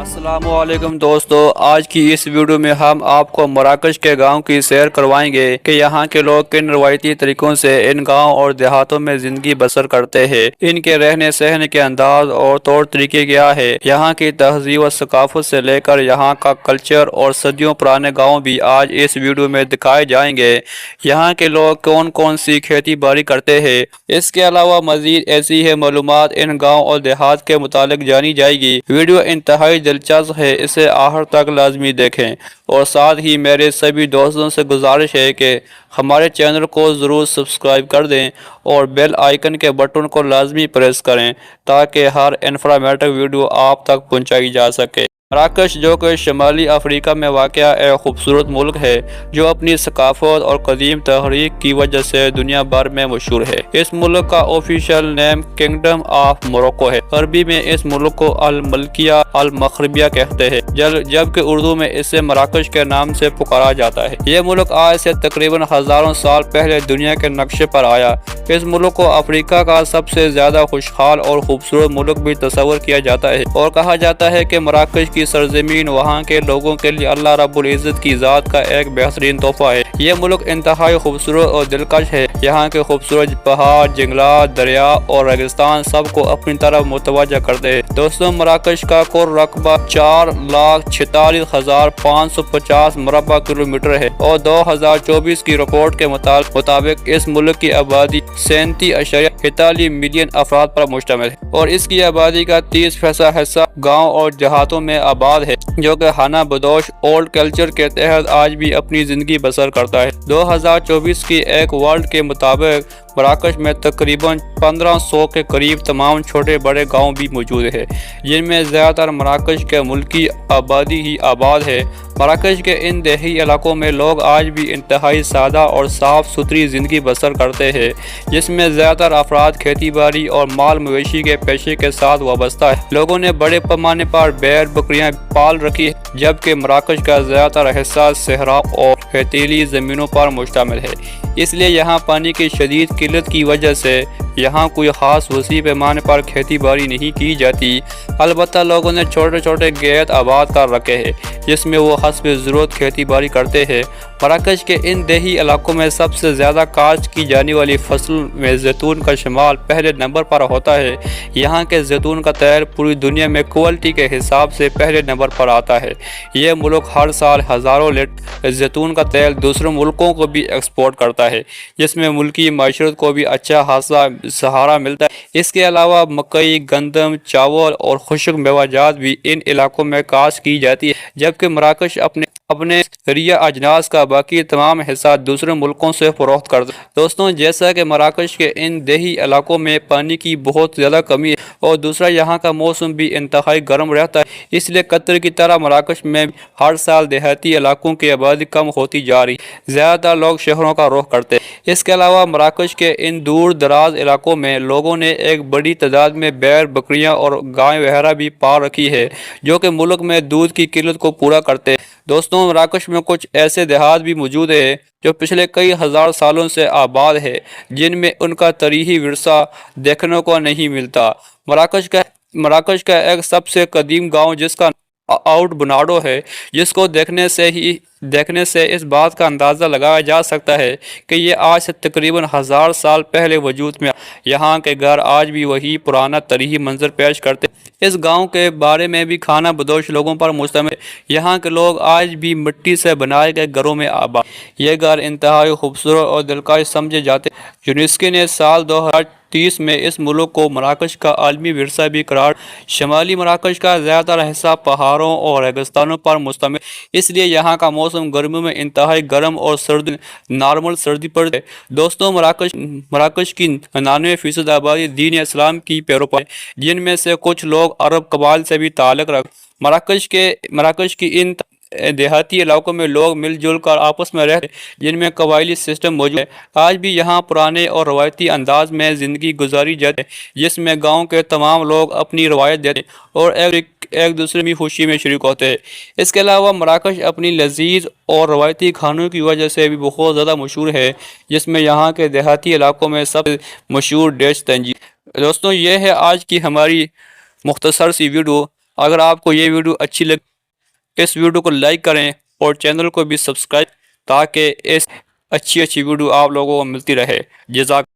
السلام علیکم دوستو، آج کی اس ویڈیو میں ہم آپ کو مراکش کے گاؤں کی سیر کروائیں گے کہ یہاں کے لوگ کن روایتی طریقوں سے ان گاؤں اور دیہاتوں میں زندگی بسر کرتے ہیں، ان کے رہنے سہنے کے انداز اور طور طریقے کیا ہے، یہاں کی تہذیب و ثقافت سے لے کر یہاں کا کلچر اور صدیوں پرانے گاؤں بھی آج اس ویڈیو میں دکھائے جائیں گے۔ یہاں کے لوگ کون کون سی کھیتی باڑی کرتے ہیں، اس کے علاوہ مزید ایسی ہے معلومات ان گاؤں اور دیہات کے متعلق جانی جائے گی۔ ویڈیو انتہائی دلچسپ ہے، اسے آخر تک لازمی دیکھیں، اور ساتھ ہی میرے سبھی دوستوں سے گزارش ہے کہ ہمارے چینل کو ضرور سبسکرائب کر دیں اور بیل آئیکن کے بٹن کو لازمی پریس کریں تاکہ ہر انفارمیٹو ویڈیو آپ تک پہنچائی جا سکے۔ مراکش، جو کہ شمالی افریقہ میں واقع ایک خوبصورت ملک ہے جو اپنی ثقافت اور قدیم تاریخ کی وجہ سے دنیا بھر میں مشہور ہے۔ اس ملک کا official name kingdom of Morocco ہے۔ عربی میں اس ملک کو الملکیہ المغربیہ کہتے ہیں، جبکہ اردو میں اسے مراکش کے نام سے پکارا جاتا ہے۔ یہ ملک آج سے تقریباً ہزاروں سال پہلے دنیا کے نقشے پر آیا۔ اس ملک کو افریقہ کا سب سے زیادہ خوشحال اور خوبصورت ملک بھی تصور کیا جاتا ہے، اور کہا جاتا ہے کہ مراکش کی سرزمین وہاں کے لوگوں کے لیے اللہ رب العزت کی ذات کا ایک بہترین تحفہ ہے۔ یہ ملک انتہائی خوبصورت اور دلکش ہے۔ یہاں کے خوبصورت پہاڑ، جنگلات، دریا اور ریگستان سب کو اپنی طرف متوجہ کرتے ہیں۔ دوستوں، مراکش کا کل رقبہ 4,46,550 مربع کلومیٹر ہے، اور 2024 کی رپورٹ کے مطابق اس ملک کی آبادی 37.43 ملین افراد پر مشتمل ہے، اور اس کی آبادی کا 30% حصہ گاؤں اور دیہاتوں میں آباد ہے، جو کہ ہانہ بدوش اولڈ کلچر کے تحت آج بھی اپنی زندگی بسر کرتا ہے۔ 2024 کی ایک ورلڈ کے مطابق مراکش میں تقریباً 1500 کے قریب تمام چھوٹے بڑے گاؤں بھی موجود ہیں، جن میں زیادہ تر مراکش کے ملکی آبادی ہی آباد ہے۔ مراکش کے ان دیہی علاقوں میں لوگ آج بھی انتہائی سادہ اور صاف ستھری زندگی بسر کرتے ہیں، جس میں زیادہ تر افراد کھیتی باڑی اور مال مویشی کے پیشے کے ساتھ وابستہ ہیں۔ لوگوں نے بڑے پیمانے پر بیر بکریاں پال رکھی ہیں، جبکہ مراکش کا زیادہ تر حصہ صحرا اور ریتیلی زمینوں پر مشتمل ہے، اس لیے یہاں پانی کی شدید قلت کی وجہ سے یہاں کوئی خاص وسیع پیمانے پر کھیتی باڑی نہیں کی جاتی۔ البتہ لوگوں نے چھوٹے چھوٹے گیت آباد کر رکھے ہیں، جس میں وہ حسب ضرورت کھیتی باڑی کرتے ہیں۔ مراکش کے ان دیہی علاقوں میں سب سے زیادہ کاشت کی جانے والی فصل میں زیتون کا شمار پہلے نمبر پر ہوتا ہے۔ یہاں کے زیتون کا تیل پوری دنیا میں کوالٹی کے حساب سے پہلے نمبر پر آتا ہے۔ یہ ملک ہر سال ہزاروں لیٹر زیتون کا تیل دوسرے ملکوں کو بھی ایکسپورٹ کرتا ہے، جس میں ملکی معیشت کو بھی اچھا خاصا سہارا ملتا ہے۔ اس کے علاوہ مکئی، گندم، چاول اور خشک میوہ جات بھی ان علاقوں میں کاشت کی جاتی ہے، جبکہ مراکش اپنے زرعی اجناس کا باقی تمام حصہ دوسرے ملکوں سے فروخت کرتا ہے۔ دوستوں، جیسا کہ مراکش کے ان دیہی علاقوں میں پانی کی بہت زیادہ کمی ہے، اور دوسرا یہاں کا موسم بھی انتہائی گرم رہتا ہے، اس لیے قطر کی طرح مراکش میں ہر سال دیہاتی علاقوں کی آبادی کم ہوتی جا رہی ہے۔ زیادہ تر لوگ شہروں کا رخ کرتے ہیں۔ اس کے علاوہ مراکش کے ان دور دراز علاقوں میں لوگوں نے ایک بڑی تعداد میں بیر بکریاں اور گائے وغیرہ بھی پال رکھی ہے، جو کہ ملک میں دودھ کی قلت کو پورا کرتے ہیں۔ دوستوں، مراکش میں کچھ ایسے دیہات بھی موجود ہیں جو پچھلے کئی ہزار سالوں سے آباد ہے، جن میں ان کا تاریخی ورثہ دیکھنے کو نہیں ملتا۔ مراکش کا ایک سب سے قدیم گاؤں جس کا آؤٹ بناڈو ہے، جس کو دیکھنے سے اس بات کا اندازہ لگایا جا سکتا ہے کہ یہ آج سے تقریباً 1000 سال پہلے وجود میں یہاں کے گھر آج بھی وہی پرانا تاریخی منظر پیش کرتے ہیں۔ اس گاؤں کے بارے میں بھی خانہ بدوش لوگوں پر مشتمل ہے۔ یہاں کے لوگ آج بھی مٹی سے بنائے گئے گھروں میں آباد۔ یہ گھر انتہائی خوبصورت اور دلکش سمجھے جاتے ہیں۔ یونیسکو نے سال 2030 میں اس ملک کو مراکش کا عالمی ورثہ بھی قرار دیا۔ شمالی مراکش کا زیادہ تر حصہ پہاڑوں اور ریگستانوں پر مشتمل ہے، اس لیے یہاں کا موسم گرمیوں میں انتہائی گرم اور نارمل سردی پڑتی ہے۔ دوستوں، مراکش کی 99% آبادی دین اسلام کی پیروکار ہے، جن میں سے کچھ لوگ عرب قبائل سے بھی تعلق رکھتے ہیں۔ مراکش کی ان دیہاتی علاقوں میں لوگ مل جل کر آپس میں رہتے ہیں، جن میں قبائلی سسٹم موجود ہے۔ آج بھی یہاں پرانے اور روایتی انداز میں زندگی گزاری جاتی ہے، جس میں گاؤں کے تمام لوگ اپنی روایت دیتے ہیں اور ایک دوسرے کی خوشی میں شریک ہوتے ہیں۔ اس کے علاوہ مراکش اپنی لذیذ اور روایتی کھانوں کی وجہ سے بھی بہت زیادہ مشہور ہے، جس میں یہاں کے دیہاتی علاقوں میں سب سے مشہور ڈش تنجی۔ دوستوں، یہ ہے آج کی ہماری مختصر سی ویڈیو۔ اگر آپ کو یہ ویڈیو اچھی لگے اس ویڈیو کو لائک کریں اور چینل کو بھی سبسکرائب تاکہ اس اچھی ویڈیو آپ لوگوں کو ملتی رہے۔ جزاک